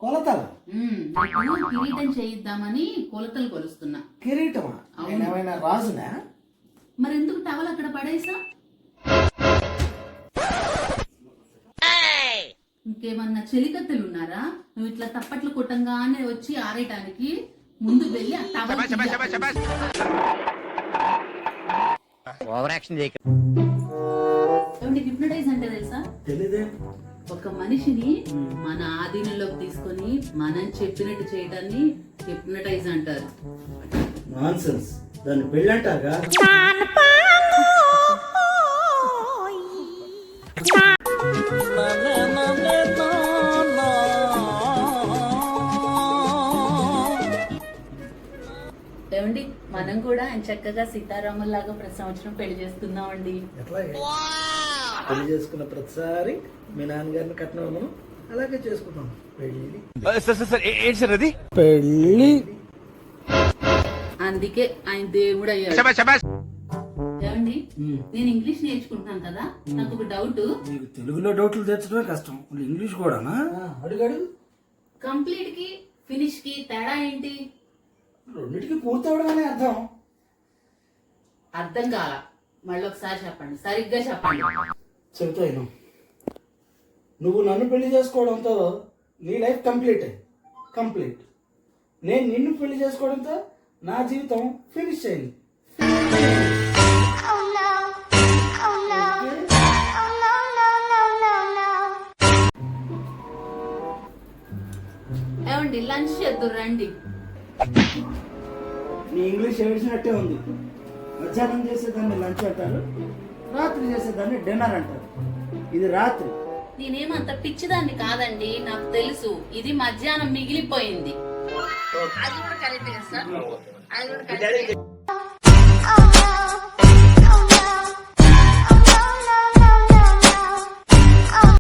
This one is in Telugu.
కొలతలు కిరీటం చేయిద్దామని కొలతలు కొలుస్తున్నా. కిరీటమా? ఏమైనా రాజునా? మరెందుకు టవల్ అక్కడ పడేసా? ఇంకేమన్నా చెలికత్తెలు ఉన్నారా? నువ్వు ఇట్లా తప్పట్లు కొట్టంగానే వచ్చి ఆరేయటానికి ముందు వెళ్ళి ఆ టవల్ హిప్నటైజ్ అంటే తెలుసా? తెలీదే. ఒక మనిషిని మన ఆధీనంలోకి తీసుకొని మనం చెప్పినట్టు చేయడాన్ని హిప్నటైజ్ అంటారు. నాన్సెన్స్. దాన్ని పెళ్ళంటారుగా. ఏమండి, మనం కూడా చక్కగా సీతారాముల్లాగా ప్రతి సంవత్సరం పెళ్లి చేసుకుందామండి. పెళ్లి చేసుకున్న ప్రతిసారి మీ నాన్నగారిని కట్నం ఇవ్వను, అలాగే చేసుకుంటాం పెళ్లి. పెళ్లి అందుకే ఆయన దేవుడు అయ్యాడు. ఏమండి, నేను ఇంగ్లీష్ నేర్చుకుంటున్నాను కదా, నాకు ఒక డౌట్. నీకు తెలుగులో డౌట్లు తెచ్చడమే కష్టం, ఇంగ్లీష్ కూడానా? అడుగాడు. కంప్లీట్ కి ఫినిష్ కి తేడా ఏంటి? రెండింటికి పూర్తవడం అనే అర్థం. అర్థం కాల, మళ్ళీ ఒకసారి చెప్పండి, సరిగ్గా చెప్పండి. చెబుతాను. నువ్వు నన్ను పెళ్లి చేసుకోవడంతో నీ లైఫ్ కంప్లీట్. నేను నిన్ను పెళ్లి చేసుకోవడంతో నా జీవితం ఫినిష్ అయింది. ఏమండి, లంచ్ చేద్దురు రండి. నీ ఇంగ్లీష్ ఏడ్చినట్టే ఉంది. మధ్యాహ్నం చేసేదాన్ని లంచ్ అంటారు, రాత్రి చేసేదాన్ని డిన్నర్ అంటారు. ఇది రాత్రి. నేనేమంత పిచ్చిదాన్ని కాదండి, నాకు తెలుసు. ఇది మధ్యాహ్నం మిగిలిపోయింది. అది కూడా కరెక్ట్ కదా సార్? అది కూడా కరెక్ట్.